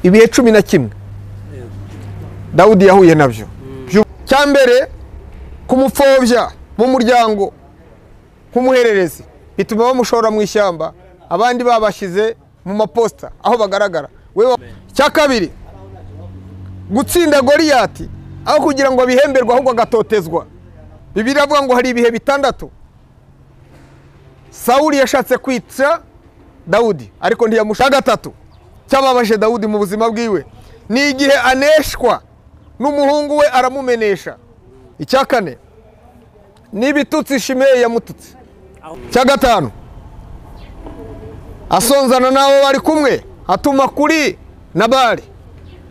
ibihe 11 Dawudi yahuye nabyo. Cyambere kumupfobya mu muryango kumuhererezi bituma bamushora mu ishyamba, abandi babashize mu maposta aho bagaragara. Cyakabiri gutsinda Goliyati aho kugira ngo bihemberwe ahubwo agatotezwa. Bibiliya avuga ngo hari ibihe bitandatu Sawuli yashatse kwica Dawudi ariko ntiyamusha. Gatatu cyababaje Dawudi mu buzima bwiwe ni igihe aneshwa n'umuhungu we aramumenesha. Icyakane n'ibitutsi Shimeyi yamututse. Cyagatanu asonzana nabo bari kumwe atuma kuri Nabali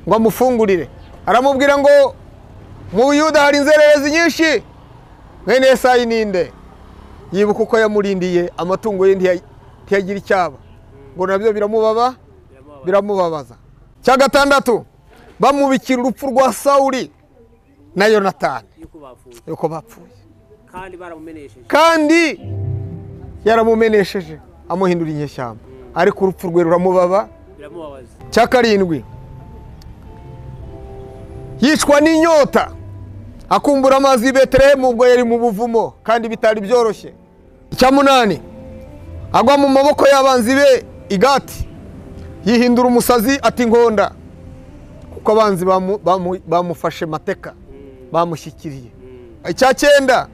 ngo amufungurire, aramubwira ngo mu Yuda hari inzererezi nyinshi, mwene Yesayi ninde? Yibuka uko yamurindiye amatungo ye ntiyagira icyaba, ngo nabyo biramubabaza. Cyagatandatu bamubikira urupfu rwa Sawuli na Yonatani yuko bapfuye kandi yaramumenesheje amuhindura inyeshyamba, ariko urupfu rwe biramubabaza. Cyakarindwi yicwa n'inyota akumbura amazi y'Betelehemu ubwo yari mu buvumo kandi bitari byoroshye. Icyamunani agwa mu maboko y'abanzi be i Gati, yihindura umusazi ati nkonda, kuko abanzi bamufashe mateka bamushyikiriye. Icyacyenda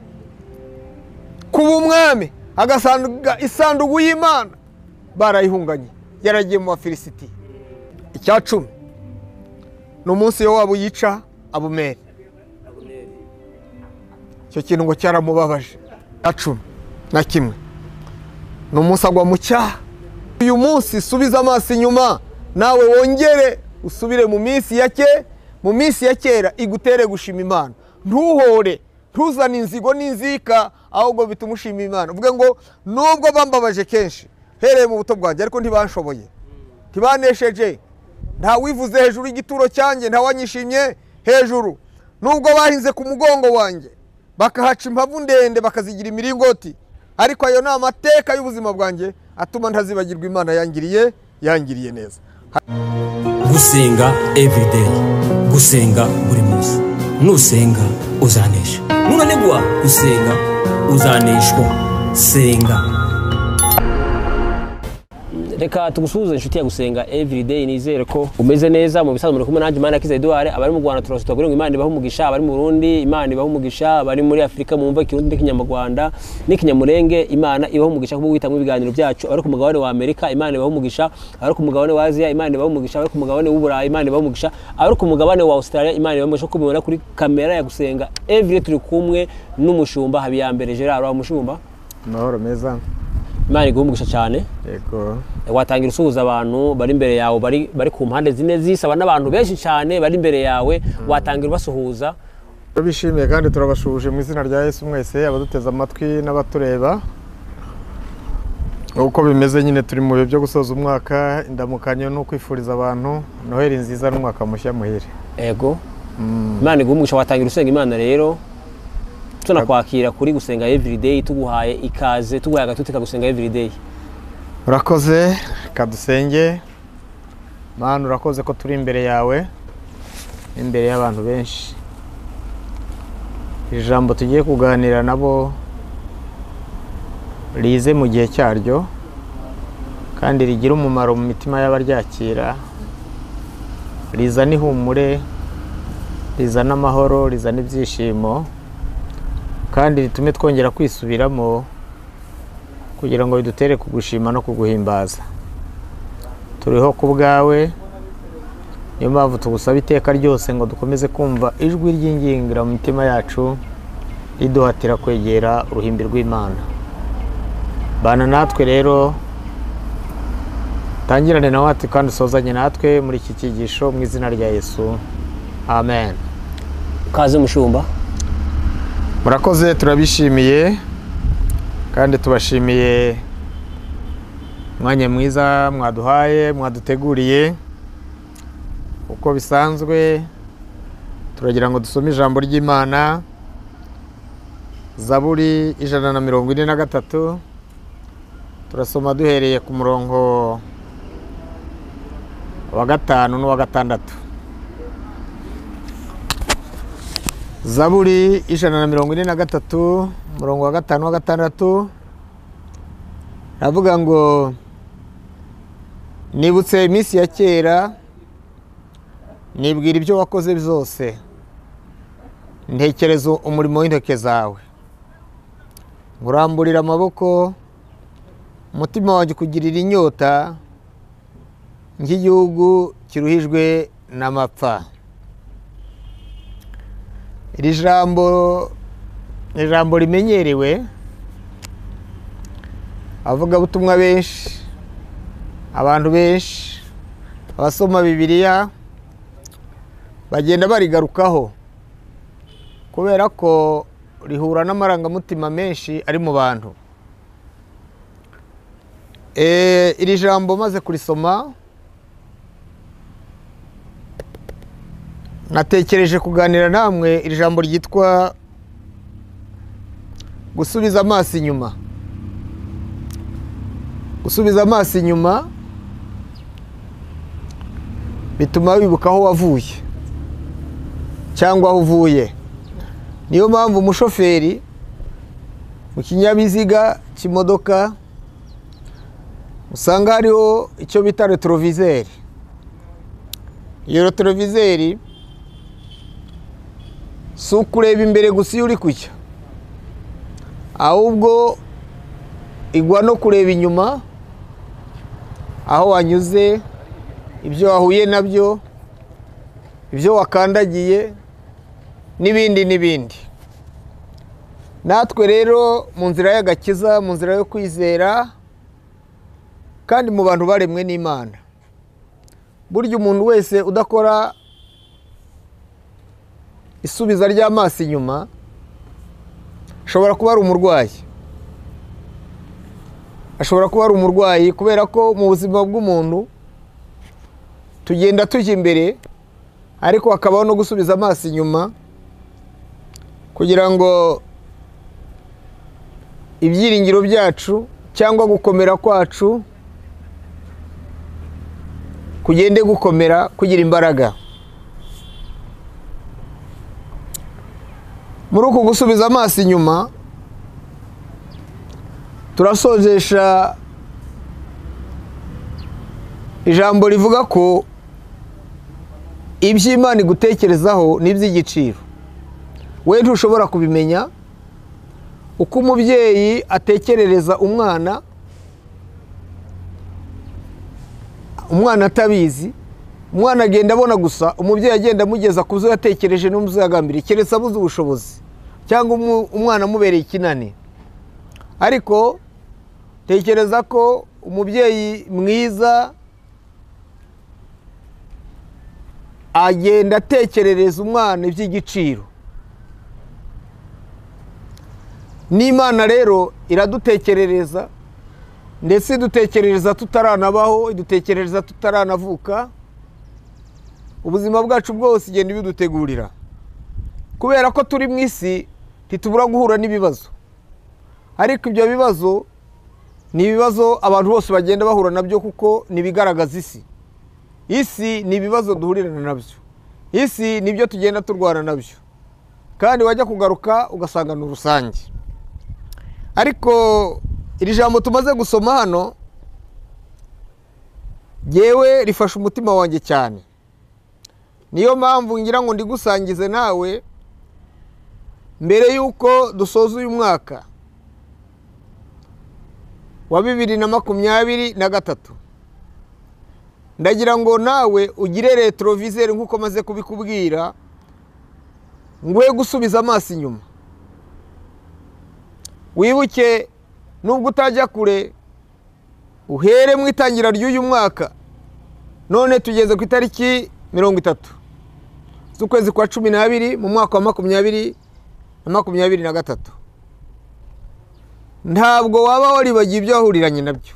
kuba umwami agasanga isanduku y'Imana barayihunganye, yaragiye mu Bafilisiti. Icyacumi n'umunsi Yowabu yica Abuneri, icyo kintu ngo cyaramubabaje. Icumi na kimwe n'umunsi agwa mu cyaha. Uyu munsi subiza amaso inyuma nawe wongere usubire mu minsi ya kera igutere gushima Imana. Ntuhore, ntuzane inzigo n'inzika, ahubwo bituma ushima Imana. Uvuge ngo nubwo bambabaje kenshi hereye mu buto bwanjye ariko ntibanshoboye, ntibanesheje, nta wivuze hejuru y'igituro cyanjye, nta wanyishimye hejuru. Nubwo bahinze ku mugongo wanjye bakahaca impavu ndende bakazigira imiringoti, ariko ayo ni amateka y'ubuzima bwanjye atuma ntazibagirwa Imana yangiriye neza. Gusenga everyday, gusenga buri munsi. Nusenga uzanesha, nunanigwa gusenga uzaneshwa. Senga. Reka tugusuhuze inshuti ya Gusenga everyday, nizere ko umeze neza. Mu bisanzwe muri kumwe nanjye Imana Kiza Edouard, abari mu Rwanda turasutwa ngo Imana ibahe umugisha, abari mu Burundi Imana ibahe umugisha, abari muri Afrika mu mva Kirundi n'Ikinyarwanda n'Ikinyamurenge Imana ibahe umugisha kuko witamwe ibiganiro byacu, abari ku mugabane wa Amerika Imana ibahe umugisha, abari ku mugabane wa Asia Imana ibahe umugisha, abari ku mugabane w'Uburayi Imana ibahe umugisha, abari ku mugabane wa Australia Imana ibahe umugisha. Kubibona kuri kamera ya Gusenga everyday turi kumwe n'umushumba Habiyambere Gerard. Wa mushumba mahoro meza, Imana iguhumugisha cyane. Yego. Watangira usuhuza abantu bari imbere yawe, bari ku mpande zine zisaba n'abantu benshi cyane bari imbere yawe, watangira ubasuhuza. Turabishimiye kandi turabashuhuje mu izina rya Yesu mwese, abaduteza amatwi n'abatureba. Uko bimeze nyine turi mu bihe byo gusoza umwaka, indamukanyo no kwifuriza abantu Noheli nziza n'umwaka mushya muhire. Ego. Imana iguhumugisha. Watangira usenga Imana rero. Tunakwakira kuri Gusenga everyday, tuguhaye ikaze, tuguhaye agatuti ka Gusenga everyday. Urakoze, kadusenge. Mana urakoze ko turi imbere yawe, imbere y'abantu benshi. Ijambo tugiye kuganira nabo rize mu gihe cyaryo kandi rigira umumaro mu mitima y'abaryakira, rizana ihumure, rizana amahoro, rizana ibyishimo, kandi ritume twongera kwisubiramo kugira ngo bidutere kugushima no kuguhimbaza. Turiho ku bwawe, niyo mpamvu tugusaba iteka ryose ngo dukomeze kumva ijwi ry'ingingira mu mitima yacu riduhatira kwegera uruhimbi rw'Imana. Bana natwe rero, tangirane nawe ati kandi usozanye natwe muri iki cyigisho mu izina rya Yesu, amen. Kaze mushumba. Murakoze, turabishimiye kandi tubashimiye mwanya mwiza mwaduhaye, mwaduteguriye. Uko bisanzwe turagira ngo dusome ijambo ry'Imana, Zaburi 143. Turasoma duhereye ku murongo wa gatanu n'uwa gatandatu. Zaburi 143 umurongo wa gatanu wa gatandatu avuga ngo nibutse iminsi ya kera, nibwira ibyo wakoze byose, ntekereza umurimo w'intoke zawe. Nguramburira amaboko, umutima wanjye kugirira inyota nk'igihugu kiruhijwe n'amapfa. Iri jambo rimenyerewe, abavugabutumwa benshi, abantu benshi, abasoma Bibiliya bagenda barigarukaho kubera ko rihura n'amarangamutima menshi ari mu bantu. Iri jambo maze kurisoma natekereje kuganira namwe. Iri jambo ryitwa gusubiza amaso inyuma. Gusubiza amaso inyuma bituma wibuka aho wavuye cyangwa aho uvuye. Niyo mpamvu umushoferi mu kinyabiziga cy'imodoka usanga hariho icyo bita retroviseur. Iyo retroviseur si ukureba imbere gusa iyo uri kujya, ahubwo igwa no kureba inyuma aho wanyuze, ibyo wahuye nabyo, ibyo wakandagiye n'ibindi n'ibindi. Natwe rero mu nzira y'agakiza, mu nzira yo kwizera kandi mu bantu baremwe n'Imana, burya umuntu wese udakora isubiza ry'amaso inyuma ashobora kuba ari umurwayi. Ashobora kuba ari umurwayi kubera ko mu buzima bw'umuntu tugenda tujya imbere, ariko hakabaho no gusubiza amaso inyuma kugira ngo ibyiringiro byacu cyangwa gukomera kwacu kugende gukomera, kugira imbaraga. Muri uku gusubiza amaso inyuma turasozesha ijambo rivuga ko iby'Imana igutekerezaho ni iby'igiciro. We ntushobora kubimenya uko umubyeyi atekerereza umwana atabizi. Umwana agenda abona gusa, umubyeyi agenda amugeza ku byo yatekereje no mu byo yagambiriye, keretse abuze ubushobozi cyangwa umwana amubereye ikinani. Ariko tekereza ko umubyeyi mwiza agenda atekerereza umwana iby'igiciro. N'Imana rero iradutekerereza, ndetse idutekerereza tutaranabaho, idutekerereza tutaranavuka. Ubuzima bwacu bwose igenda ibidutegurira, kubera ko turi mu isi ntitubura guhura n'ibibazo. Ariko ibyo bibazo ni ibibazo abantu bose bagenda bahura nabyo, kuko nibigaragaza isi. Isi ni ibibazo duhurirana nabyo, isi nibyo tugenda turwana nabyo, kandi wajya kugaruka ugasanga ni rusange. Ariko iri jambo tumaze gusoma hano yewe rifasha umutima wanjye cyane. Niyo mpamvu ngira ngo ndigusangize nawe mbere yuko dusoza uyu mwaka wa 2023. Ndagira ngo nawe ugire retroviseur nkuko maze kubikubwira, nguhe gusubiza amaso inyuma. Wibuke nubwo utajya kure, uhere mu itangira ry'uyu mwaka. None tugeze ku itariki 30 z'ukwezi kwa 12 mu mwaka wa 2023. Ntabwo waba waribagiye ibyo wahuriranye nabyo,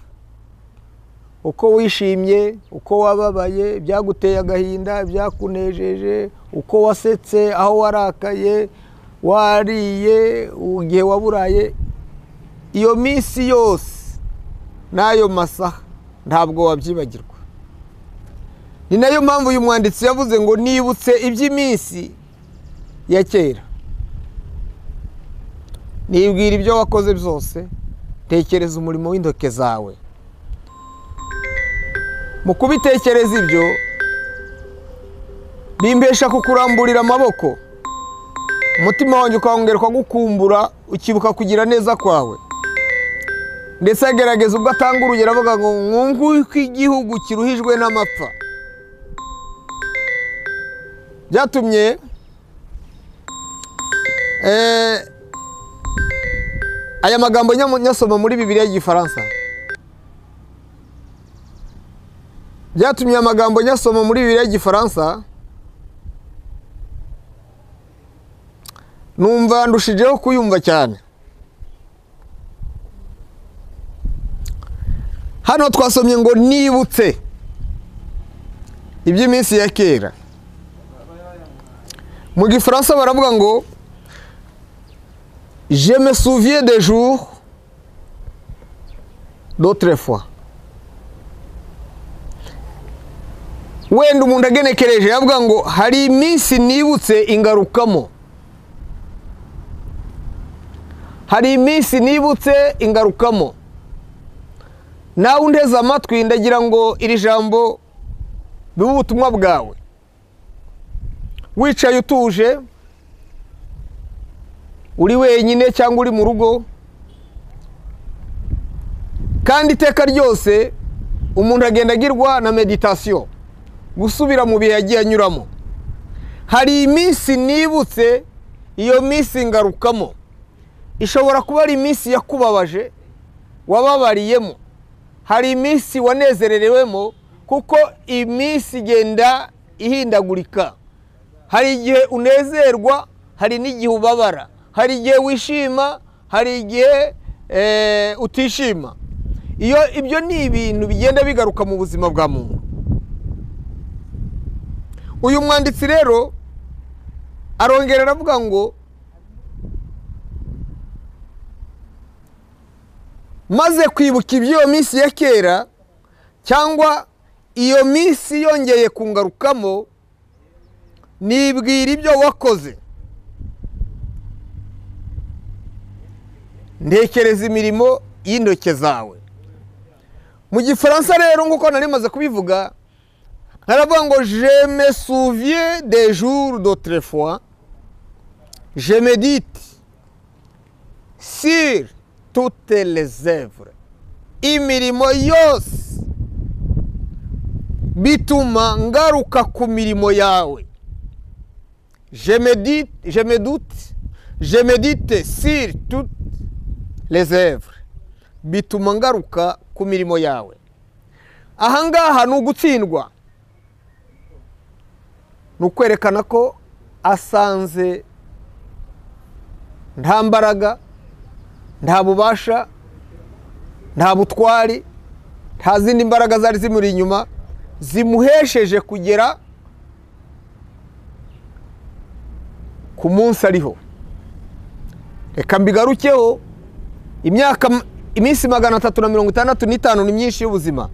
uko wishimye, uko wababaye, byaguteye agahinda, byakunejeje, uko wasetse, aho warakaye, wariye, ugiye waburaye. Iyo minsi yose n'ayo masaha ntabwo wabyibagirwa. ni nayo mpamvu uyu mwanditsi yavuze ngo nibutse iby'iminsi ya kera, nibwira ibyo wakoze byose, tekereza umurimo w'intoke zawe. Mu kubitekereza ibyo bimbesha kukuramburira amaboko, umutima wanjye ukawongerwa gukumbura, ukibuka kugira neza kwawe. Ndetse agerageza ubwo atanga urugero avuga ngo nguko igihugu kiruhijwe n'amapfa. Byatumye aya magambo nyasoma muri Bibiliya y'Igifaransa. Byatumye amagambo nyasoma muri Bibiliya y'Igifaransa numva ndushijeho kuyumva cyane. Hano twasomye ngo nibutse iby'iminsi ya kera. Mu Gifaransa baravuga ngo je me souviens des jours d'autrefois. Wenda umuntu agenekereje yavuga ngo hari iminsi nibutse ingarukamo. Hari iminsi nibutse ingarukamo. Nawe undeze amatwi ndagira ngo iri jambo bibe ubutumwa bwawe. Wicaye utuje, uri wenyine cyangwa uri mu rugo, kandi iteka ryose umuntu agenda agirwa na meditation, gusubira mu bihe yagiye anyuramo. Hari iminsi nibutse, iyo minsi ngarukamo. Ishobora kuba ari iminsi yakubabaje, wababariyemo. Hari iminsi wanezererewemo, kuko iminsi igenda ihindagurika. Hari igihe unezerwa, hari n'igihe ubabara. Hari igihe wishima, hari igihe utishima. Ibyo ni ibintu bigenda bigaruka mu buzima bwa muntu. Uyu mwanditsi rero arongera aravuga ngo maze kwibuka iby'iyo minsi ya kera, cyangwa iyo minsi yongeye kungarukamo, nibwira ibyo wakoze, ntekereza imirimo y'intoke zawe. Mu Gifaransa rero nk'uko nari maze kubivuga, haravuga ngo je me souviens des jours d'autrefois, je médite sur toutes les œuvres. Imirimo yose bituma ngaruka ku mirimo yawe. Je médite sur toutes les œuvres. Bituma ngaruka ku mirimo yawe. Ahangaha ni ugutsindwa. Ni ukwerekana ko asanze nta mbaraga, nta bubasha, nta butwari, nta zindi mbaraga zari zimuri inyuma zimuhesheje kugera ku munsi ariho. Reka mbigarukeho, iminsi 365 ni myinshi y'ubuzima.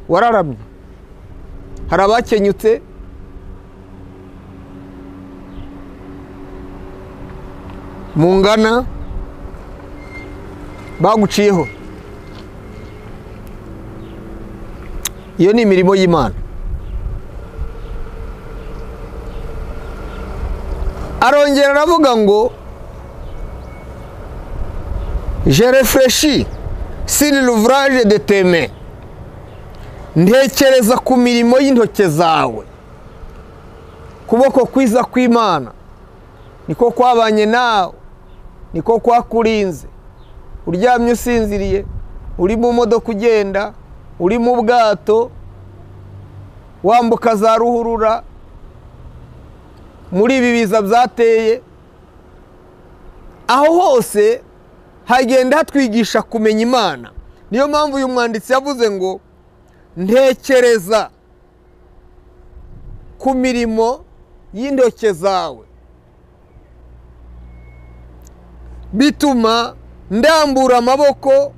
Wararamye. Hari abakenyutse, mungana, baguciyeho. Iyo ni imirimo y'Imana. Arongera aravuga ngo je réfléchis sur l'ouvrage de tes mains. Ntekereza ku mirimo y'intoke zawe. Kuboko kwiza kw'Imana niko kwabanye nawe, niko kwakurinze. Uryamye usinziriye, uri mu modoka ugenda, uri mu bwato, wambuka za ruhurura, muri ibi biza byateye. Aho hose hagenda hatwigisha kumenya Imana. Niyo mpamvu uyu mwanditsi yavuze ngo ntekereza ku mirimo y'intoke zawe, bituma ndambura amaboko,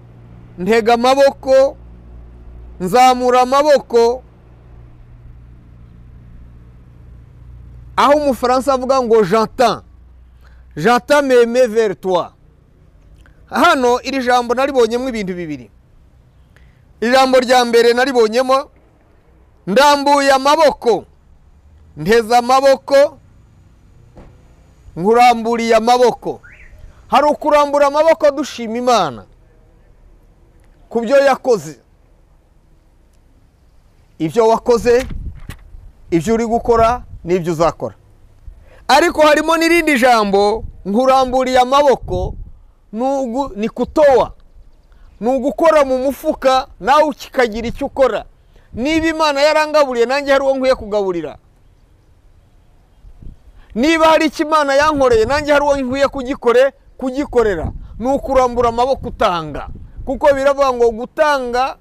ntega amaboko, nzamura amaboko, aho umufaransa avuga ngo j'entends m'aimer vers toi. Hano iri jambo naribonyemo ibintu bibiri. Ijambo rya mbere naribonyemo ndambuye amaboko, nteza amaboko, nkuramburiye amaboko. Hari ukurambura amaboko dushima Imana ku byo yakoze, ibyo wakoze, ibyo uri gukora n'ibyo uzakora. Ariko harimo n'irindi jambo nkuramburiye amaboko, ni kutoa, ni ugukora mu mufuka nawe ukikagira icyo ukora. Niba Imana yarangaburiye nanjye hari uwo nkwiye kugaburira. Niba hari icyo Imana yankoreye nanjye hari uwo nkwiye kugikorera. Ni ukurambura amaboko utanga, kuko biravuga ngo gutanga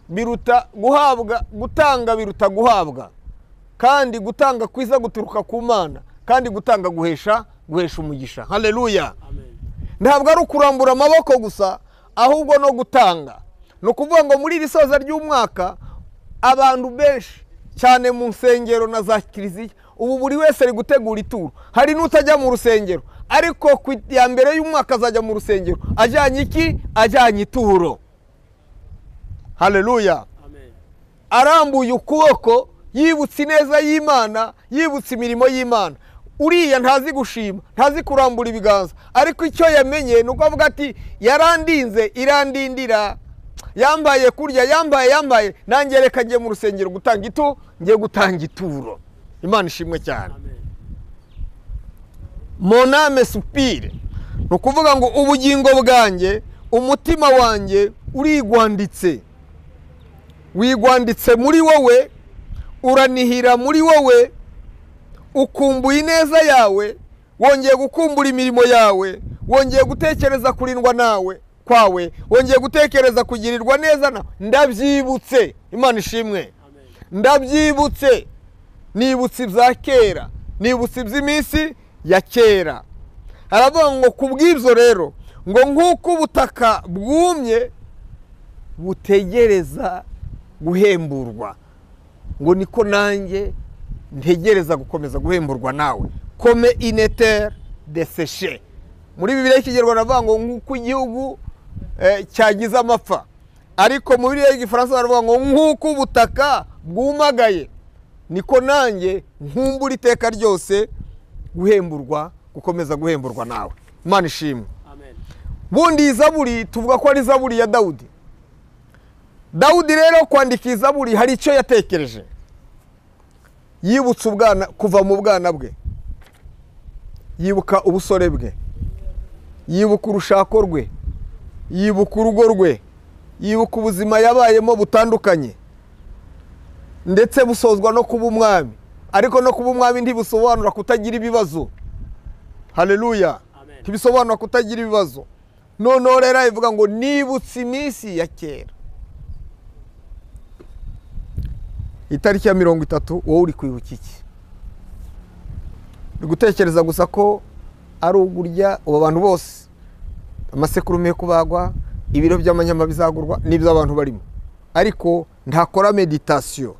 biruta guhabwa, gutanga biruta guhabwa, kandi gutanga kwiza guturuka ku Mana, kandi gutanga guhesha umugisha. Haleluya. Ntabwo ari ukurambura amaboko gusa, ahubwo no gutanga. No kuvuga ngo muri iri soza ry'umwaka abantu benshi cyane mu nsengero na za kiliziya ubu buri wese ari gutegura ituro. Hari n'utajya mu rusengero, ariko ku ya mbere y'umwaka azajya mu rusengero ajyanye iki? Ajyanye ituro. Haleluya. Arambuye ukuboko, yibutse ineza y'Imana, yibutse imirimo y'Imana. Uriya ntazi gushima, ntazi kurambura ibiganza, ariko icyo yamenye nuko avuga ati yarandinze irandindira, yambaye kurya, yambaye nanjye reka njye mu rusengero gutanga ngiye gutanga ituro. Imana ishimwe cyane. Mon âme soupire, no kuvuga ngo ubugingo bwanjye, umutima wanjye urigwanditse, wigwanditse muri wowe, uranihira muri wowe, ukumbuye ineza yawe, wongeye gukumbura imirimo yawe, wongeye gutekereza kurindwa nawe kwawe, wongeye gutekereza kugirirwa neza na ndabyibutse. Imana ishimwe. Ndabyibutse, nibutse ibya kera, nibutse iby'iminsi ya kera. Aravuga ngo kubw'ibyo rero ngo nk'uko ubutaka bwumye butegereza guhemburwa, ngo niko nanjye ntegereza gukomeza guhemburwa nawe. Comme une terre desséchée. Muri Bibiliya y'Ikinyarwanda aravuga ngo nk'uko igihugu cyagize amapfa, ariko mu Bibiliya y'Igifaransa baravuga ngo nk'uko ubutaka bwumagaye niko nanjye nkumbura iteka ryose guhemburwa, gukomeza guhemburwa nawe. Imana ishimwe. Amen. Bundi Zaburi tuvuga ko ari Zaburi ya Dawudi. Dawudi rero kwandika izaburi hari icyo yatekereje. Yibutse ubwana, kuva mu bwana bwe, yibuka ubusore bwe, yibuka urushako rwe, yibuka urugo rwe, yibuka ubuzima yabayemo butandukanye, ndetse busozwa no kuba umwami. Ariko no kuba umwami ntibisobanura kutagira ibibazo. Haleluya. Ntibisobanura kutagira ibibazo. Noneho rero ivuga ngo nibutse iminsi ya kera. Itariki ya 30 wowe uri kwibuka iki? Uri gutekereza gusa ko ari ugurya abo bantu bose, amasekurume yo kubagwa, ibiro by'amanyama bizagurwa n'ibyo abantu barimo, ariko ntakora meditation.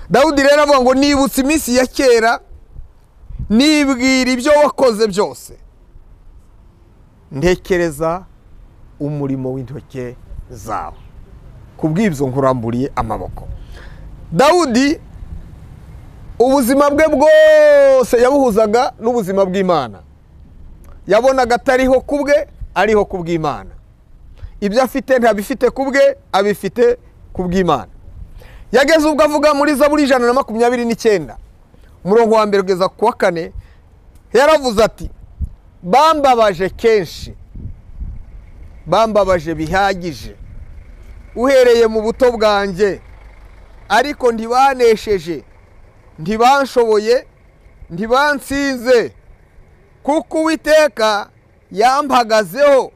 Dawudi rero avuga ngo nibutse iminsi ya kera, nibwira ibyo wakoze byose, ntekereza umurimo w'intoke zawe, kubw'ibyo nkuramburiye amaboko. Dawudi ubuzima bwe bwose yabuhuzaga n'ubuzima bw'Imana. Yabonaga atariho kubwe, ariho kubw'Imana. Ibyo afite ntabifite kubwe, abifite kubw'Imana. Yageze ubwo avuga muri Zaburi 129 umurongo wa mbere kugeza ku wa 4, yaravuze ati bambabaje kenshi, bambabaje bihagije uhereye mu buto bwanjye, ariko ntibanesheje, ntibanshoboye, ntibansinze, kuko Uwiteka yampagazeho,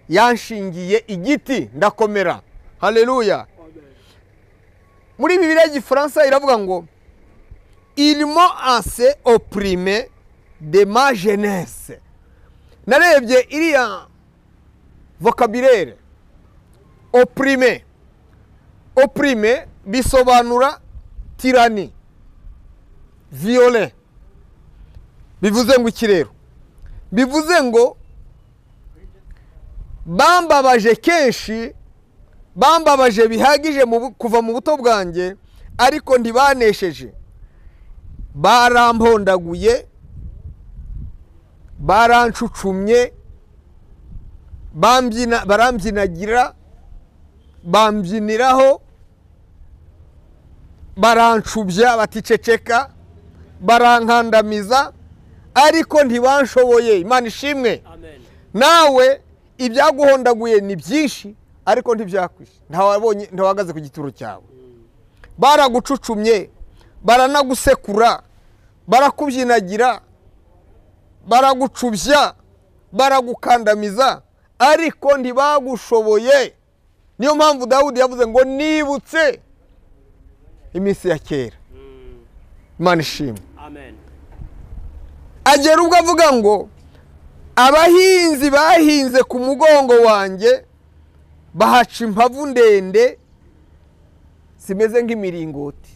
yanshingiye igiti ndakomera. Haleluya. Muri Bibiliya y'Igifaransa iravuga ngo ils m'ont assez opprimé de ma jeunesse. Narebye iriya vocabulaire opprimé bisobanura tyrannie, violet. Bivuze ngo iki rero? Bivuze ngo bambabaje kenshi, bambabaje bihagije kuva mu buto bwanjye, ariko ntibanesheje. Barampondaguye, barancucumye, barambyinagira, bambyiniraho, barancubya baticeceka, barankandamiza, ariko ntibanshoboye. Imana ishimwe. Nawe ibyaguhondaguye ni byinshi, ariko ntibyakwishe. Ntawagaze ku gituro cyawe. Baragucucumye, baranagusekura, barakubyinagira, baragucubya, baragukandamiza, ariko ntibagushoboye. Niyo mpamvu Dawudi yavuze ngo nibutse iminsi ya kera. Imana ishimwe. Amen. Agera ubwo avuga ngo abahinzi bahinze ku mugongo wanjye bahaca impavu ndende zimeze nk'imiringoti.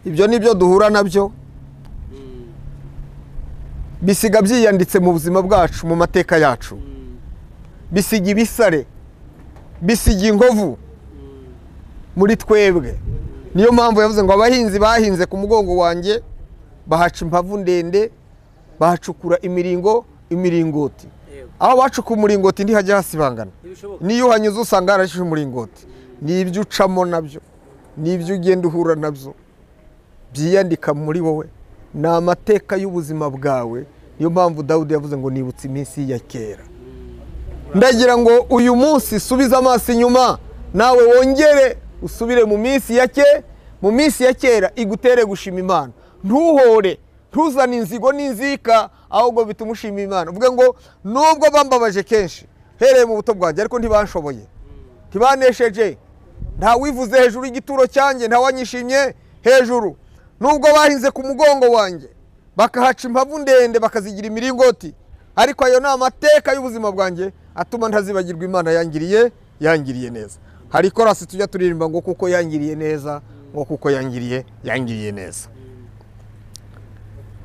Ibyo nibyo duhura nabyo, bisiga byiyanditse mu buzima bwacu, mu mateka yacu. Bisiga ibisare, bisiga inkovu muri twebwe. Niyo mpamvu yavuze ngo abahinzi bahinze ku mugongo wanjye bahaca impavu ndende, bahacukura imiringoti. Aho bacuka umuringoti ntihajya hasibangana. Niyo uhanyuze usanga harashije umuringoti. Ni ibyo ucamo nabyo, ni ibyo ugenda uhura nabyo, byiyandika muri wowe, ni amateka y'ubuzima bwawe. Niyo mpamvu Dawudi yavuze ngo nibutse iminsi ya kera. Ndagira ngo uyu munsi subiza amaso inyuma, nawe wongere usubire mu minsi ya kera igutere gushima Imana. Ntuhore, ntuzane inzigo n'inzika, ahubwo bituma ushima Imana. Uvuge ngo nubwo bambabaje kenshi hereye mu buto bwanjye, ariko ntibanshoboye, ntibanesheje. Nta wivuze hejuru y'igituro cyanjye, nta wanyishimye hejuru. Nubwo bahinze ku mugongo wanjye bakahaca impavu ndende bakazigira imiringoti, ariko ayo ni amateka y'ubuzima bwanjye atuma ntazibagirwa Imana yangiriye neza. Hari korasi tujya turirimba ngo kuko yangiriye neza, ngo kuko yangiriye neza.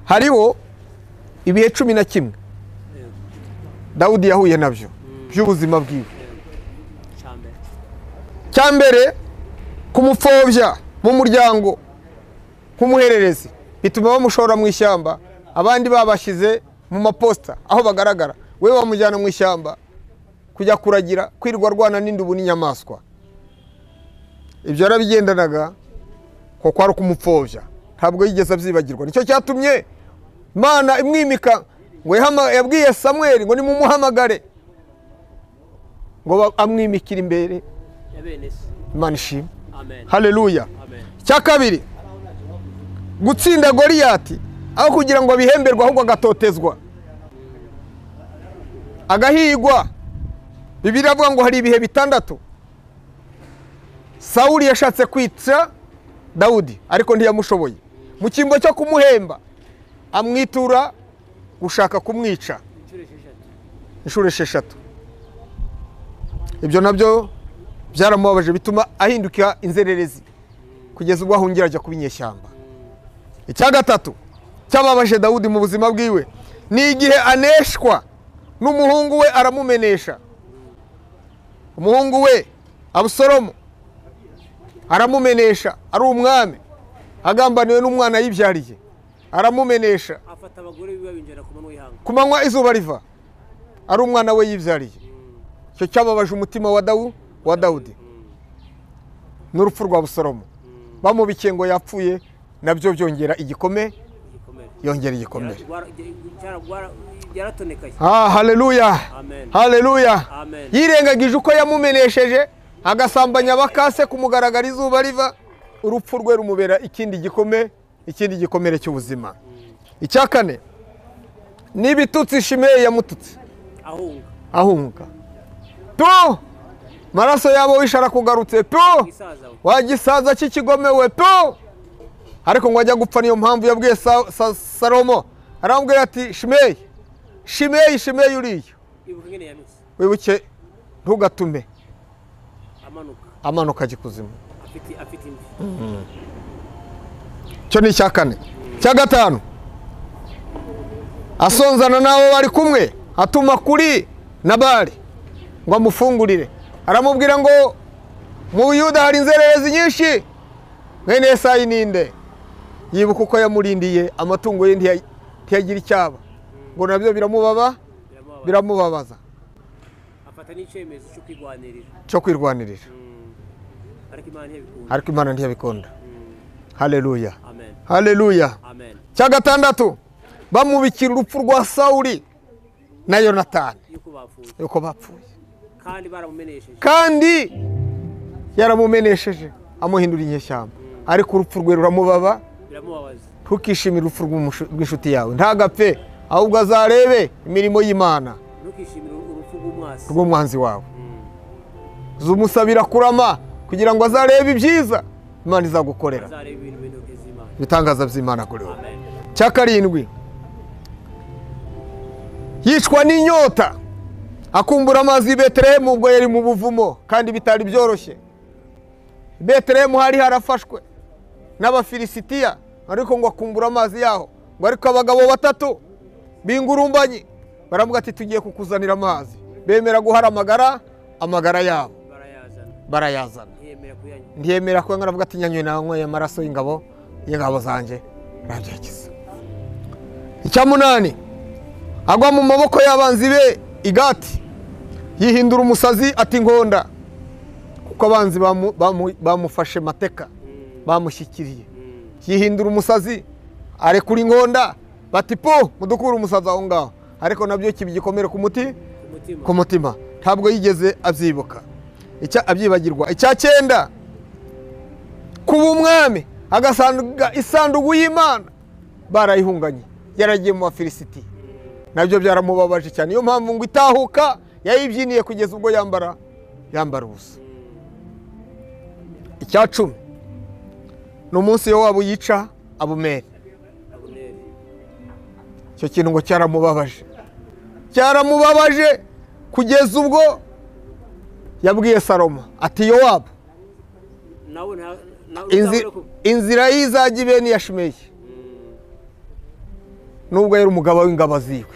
Hariho ibihe 11 Dawudi yahuye nabyo by'ubuzima bwiwe. Cyambere kumupfobya mu muryango nk'umuhererezi bituma bamushora mu ishyamba, abandi babashize mu maposta aho bagaragara, we bamujyana mu ishyamba kujya kuragira, kwirwa rwana n'indubu n'inyamaswa. Ibyo yarabigendanaga ko kwari kumupfobya, ntabwo yigeze abyibagirwa. Nicyo cyatumye Imana imwimika, ngo yabwiye Samuel ngo nimumuhamagare, ngo amwimikira imbere ya bene se. Imana ishimwe. Amen. Haleluya. Amen. Cyakabiri, gutsinda Goliyati aho kugira ngo bihemberwe, ahubwo agatotezwa, agahigwa. Bibiliya avuga ngo hari ibihe 6 Sawuli yashatse kwica Dawudi, ariko ntiyamushoboye. Mu cyimbo cyo kumuhemba amwitura gushaka kumwica inshuro 6. Ibyo nabyo byaramubabaje, bituma ahinduka inzererezi kugeza ubwo ahungira ajya kubinyeshyamba. Icya gatatu cyababaje Dawudi mu buzima bwiwe ni igihe aneshwa n'umuhungu we, aramumenesha. Umuhungu we Abusalomu aramumenesha, ari umwami, agambaniwe n'umwana yibyariye, aramumenesha, afata abagore biba binjira ku manywa izuba riva, ari umwana we yibyariye. Cyo cyababaje umutima wa Dawudi. N'urupfu rwa Abusalomu bamubikiye ngo yapfuye, nabyo byongera igikomere. Haleluya. Haleluya. Yirengagije uko yamumenesheje, agasambanya abakase kumugaragara izuba riva, urupfu rwe rumubera ikindi gikomere cy'ubuzima. Icya kane n'ibitutsi Shimeyi yamututse, ahunga. To maraso yabo wishara kugarutse, to wagisaza cy'ikigomewe, to. Ariko ngo ajya gupfa, niyo mpamvu yabwiye Salomo, arambwira ati Shimeyi uriyo, wibuke ntugatume amanuka ajya kuzimu. afite imvi. cyo ni icya kane. cya gatanu, asonzana n'abo bari kumwe, atuma kuri Nabali ngo amufungurire, aramubwira ngo mu Buyuda hari inzererezi nyinshi, mwene Yesayi ninde? Yibuka uko yamurindiye amatungo ye ntiyagira icyaba, ngo nabyo biramubabaza, afata n'icyemezo cyo kwirwanirira. Ariko Imana ntiyabikunda. Haleluya, haleluya. Cya gatandatu, bamubikira urupfu rwa Sawuli na Yonatani yuko bapfuye, kandi yaramumenesheje amuhindura inyeshyamba, ariko urupfu rwe ruramubabaza. Ntukishimire urupfu rw'inshuti yawe, ntagapfe, ahubwo azarebe imirimo y'Imana. Rw'umwanzi wawe zumusabira kurama kugira ngo azarebe ibyiza Imana izagukorera, ibitangaza by'Imana kuri wowe. Cya karindwi, yicwa n'inyota akumbura amazi i Betelehemu ubwo yari mu buvumo, kandi bitari byoroshye. Betelehemu hari harafashwe n'Abafilisitiya, ariko ngo akumbura amazi yaho, ngo ariko abagabo batatu b'ingurumbanyi baravuga ati tugiye kukuzanira amazi. Bemera guhara amagara yabo, barayazana. Ntiyemera kuyanywa, aravuga ati nyanyoye nanyweye amaraso y'ingabo zanjye nabyakiza. Icya munani, agwa mu maboko y'abanzi be i Gati, yihindura umusazi ati nkonda, kuko abanzi bamufashe mateka, bamushyikiriye. Yihindura umusazi, arekura inkonda, bati po mudukura umusazi aho ngaho, ariko nabyo kibigikomere ku mutima, ntabwo yigeze abyibagirwa. Icya cyenda, kuba umwami agasanga isanduku y'Imana barayihunganye, yaragiye mu Bafilisiti, nabyo byaramubabaje cyane. Niyo mpamvu ngo itahuka yayibyiniye kugeza ubwo yambara ubusa. Icya cumi, ni umunsi Yowabu yica Abuneri. Icyo kintu ngo cyaramubabaje kugeza ubwo yabwiye Salomo ati Yowabu, inzira y'izajya ibe n'iya Shimeyi, nubwo yari umugabo w'ingabo ziwe.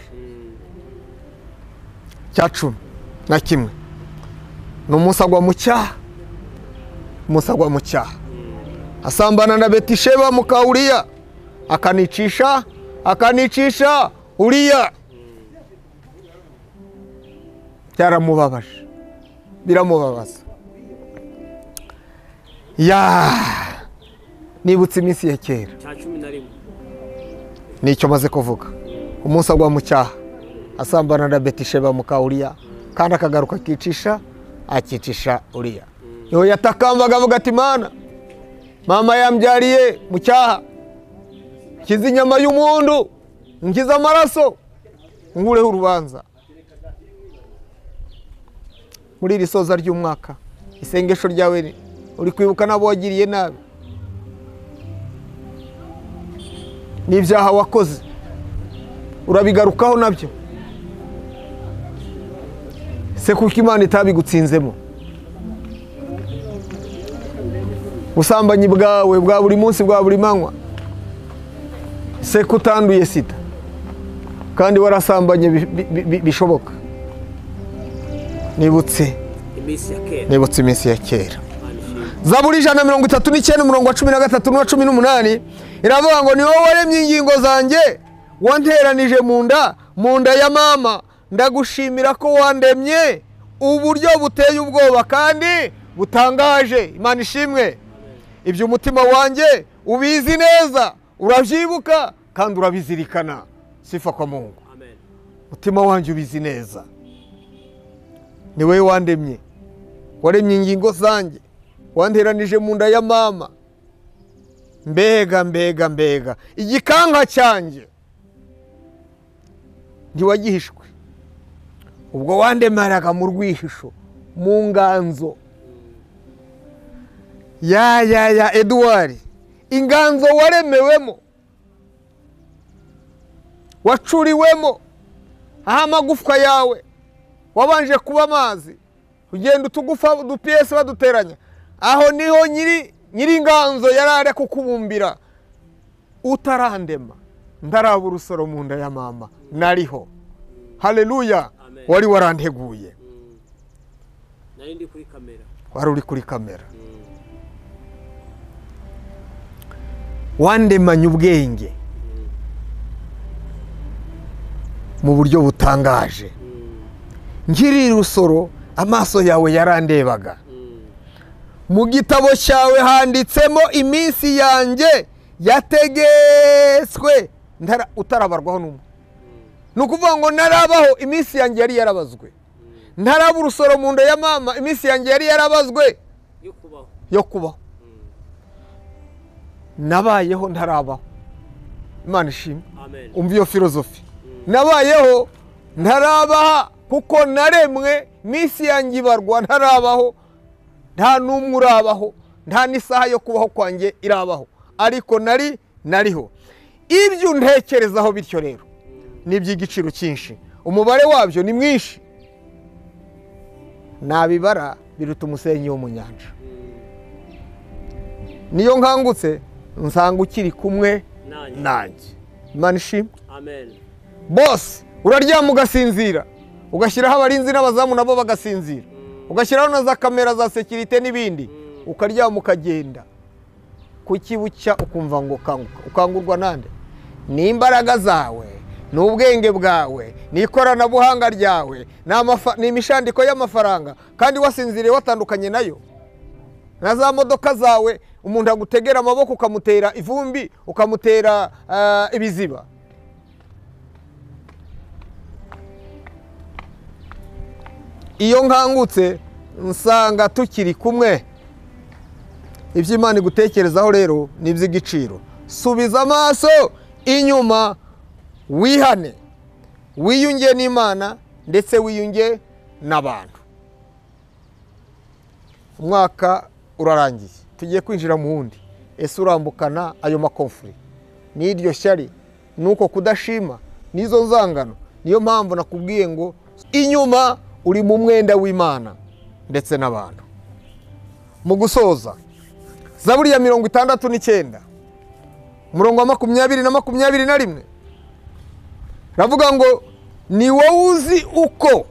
Cya cumi na kimwe, ni umunsi agwa mu cyaha, asambana na Betisheba muka Uriya, akanicisha Uriya. Byaramubabaje, biramubabaza. Nibutse iminsi ya kera, nicyo maze kuvuga. Umunsi agwa mu cyaha, asambana na Betisheba muka Uriya, kandi akagaruka akicisha Uriya. Niho yatakambaga avuga ati Mana, mama yambyariye mu cyaha, nkiza inyama y'umundu, nkiza amaraso, nkureho urubanza. Muri iri soza ry'umwaka, isengesho ryawe uri kwibuka n'abo wagiriye nabi, n'ibyaha wakoze urabigarukaho nabyo. Se kuko Imana itabigutsinzemo? Ubusambanyi bwawe bwa buri munsi, bwa buri manywa, se kutanduye sida kandi warasambanye bishoboka? Nibutse iminsi ya kera. Zaburi 139 umurongo wa 13 n'uwa 18 iravuga ngo ni wowe waremye ingingo zanjye, wanteranije mu nda ya mama, ndagushimira ko wandemye uburyo buteye ubwoba kandi butangaje. Imana ishimwe. Ibyo umutima wanjye ubizi neza, urabyibuka kandi urabizirikana. Sifa kwa Mungu. Umutima wanjye ubizi neza, ni wowe wandemye, waremye ingingo zanjye, wanteranije mu nda ya mama. Mbega igikanka cyanjye ntiwagihishwe, ubwo wandemaraga mu rwihisho, mu nganzo. Edouard, inganzo waremewemo, wacuriwemo, aho amagufwa yawe wabanje kuba amazi, ugenda utugufa udupiyesi baduteranya, aho niho nyiri inganzo yarare kukubumbira utarandema ndaraba urusoro mu nda ya mama nariho. Haleluya. Wari waranteguye. Nari ndi kuri kamera. Wari uri kuri kamera. Wandemanye ubwenge mu buryo butangaje. Ngiri rusoro amaso yawe yarandebaga. Mu gitabo cyawe handitsemo iminsi yanjye yategetswe utarabarwaho n'umwe. Nukuvuga ngo narabaho iminsi yanjye yari yarabazwe. Ntaraba urusoro mu nda ya mama iminsi yanjye yari yarabazwe yo kubaho. Nabayeho ntarabaho. Imana ishimwe. Umva iyo filozofi. Nabayeho ntarabaha kuko naremwe iminsi yanjye ibarwa ntarabaho. Nta n'umwe urabaho, nta n'isaha yo kubaho kwanjye irabaho, ariko nariho. Ibyo ntekerezaho bityo rero ni iby'igiciro cyinshi, umubare wabyo ni mwinshi, nabibara biruta umusenyi wo mu nyanja. Niyo nkangutse nsanga ukiri kumwe nanjye. Imana ishimwe. Amen. Bose uraryama ugasinzira, ugashyiraho abarinzi n'abazamu nabo bagasinzira, ugashyiraho na za kamera za sekirite n'ibindi, ukaryama ukagenda. Kukibucya ukumva ngo kanguka. Ukangurwa nande? Ni imbaraga zawe, ni ubwenge bwawe, ni ikoranabuhanga ryawe, ni imishandiko y'amafaranga, kandi wasinziriye watandukanye nayo. Na za modoka zawe umuntu agutegera amaboko ukamutera ivumbi, ukamutera ibiziba. Iyo nkangutse nsanga tukiri kumwe. Ibyo Imana igutekerezaho rero ni iby'igiciro. Subiza amaso inyuma, wihane, wiyunge n'Imana ndetse wiyunge n'abantu. Umwaka urarangiye, tugiye kwinjira mu wundi. Ese urambukana ayo makonfuri n'iryo shyari nuko kudashima n'izo nzangano? Niyo mpamvu nakubwiye ngo inyuma uri mu mwenda w'Imana ndetse n'abantu. Mu gusoza, Zaburi ya 69 umurongo wa 20 na 21 ravuga ngo ni wowe uzi uko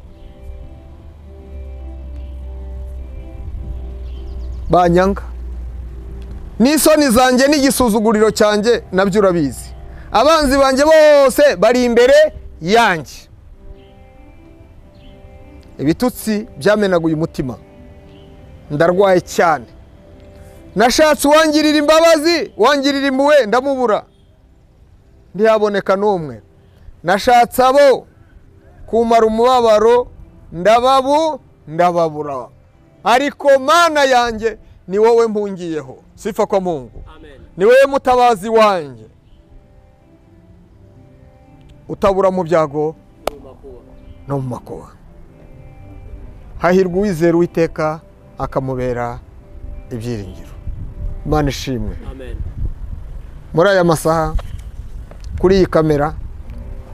banyanga, n'isoni zanjye n'igisuzuguriro cyanjye nabyo urabizi. Abanzi banjye bose bari imbere yanjye. Ibitutsi byamenaguye umutima, ndarwaye cyane. Nashatse uwangirira imbabazi, wangirira impuhwe ndamubura, ntiyaboneka n'umwe. Nashatse abo kumara umubabaro ndababura, ariko Mana yanjye ni wowe mpungiyeho. Sifa kwa Mungu. Amen. Ni wowe mutabazi wanjye, utabura mu byago no mu makuba. Hahirwa uwizera Uwiteka akamubera ibyiringiro. Imana ishimwe. Amen. Muri aya masaha kuri iyi kamera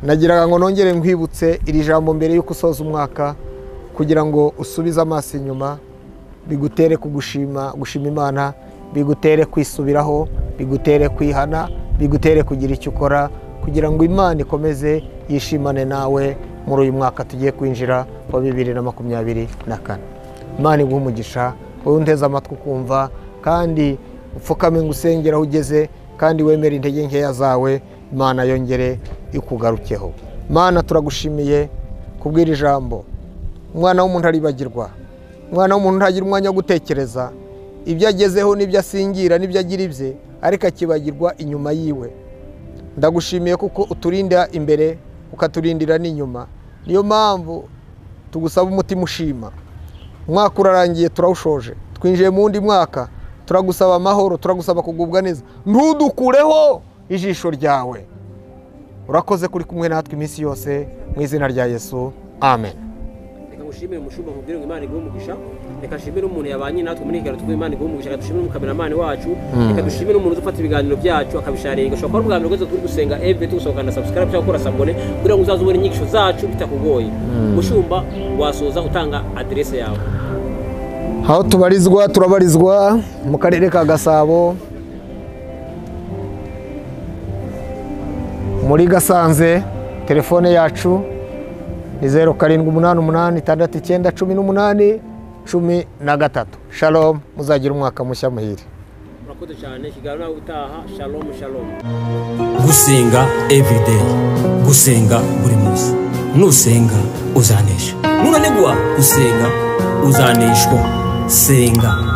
nagiraga ngo nongere nkwibutse iri jambo mbere y'uko usoza umwaka, kugira ngo usubize amaso inyuma, bigutere gushima Imana, bigutere kwisubiraho, bigutere kwihana, bigutere kugira icyo ukora, kugira ngo Imana ikomeze yishimane nawe muri uyu mwaka tugiye kwinjira wa 2024. Imana iguhe umugisha, wowe unteze amatwi ukumva, kandi upfukame ngo usengere aho ugeze, kandi wemere intege nkeya zawe, Imana yongere ikugarukeho. Imana turagushimiye kubwira ijambo. Umwana w'umuntu aribagirwa, umwana w'umuntu ntagira umwanya wo gutekereza ibyo agezeho n'ibyo asingira n'ibyo agira ibye, ariko akibagirwa inyuma yiwe. Ndagushimiye kuko uturinda imbere ukaturindira n'inyuma. Niyo mpamvu tugusaba umutima ushima. Umwaka urarangiye turawushoje, twinjiye mu wundi mwaka, turagusaba amahoro, turagusaba kugubwa neza. Ntudukureho ijisho ryawe. Urakoze kuri kumwe natwe iminsi yose, mu izina rya Yesu. Amen. Reka ngushimire umushumba nkubwire ngo Imana iguhe umugisha. Reka dushimire umuntu yabanye natwe muri kiganiro Imana iguhe umugisha. Reka dushimire umukameramani wacu. Reka dushimire umuntu udufata ibiganiro byacu akabisharinga. Ushobora kuba ubwa mbere rwose turi gusenga every tugusohoka na subscribe cyangwa gukora sabone kugira ngo uzaze ubone inyigisho zacu bitakugoye. Mushumba wasoza utanga adresse yawe. aho tubarizwa turabarizwa mu karere ka Gasabo muri Gasanze. Telefone yacu ni 0788691813. Shalom, muzagira umwaka mushya muhire. Murakoze cyane, kiganiro utaha. Shalom shalom. Gusenga everyday, gusenga buri munsi. Nusenga uzanesha, nunanigwa gusenga uzaneshwa. Senga.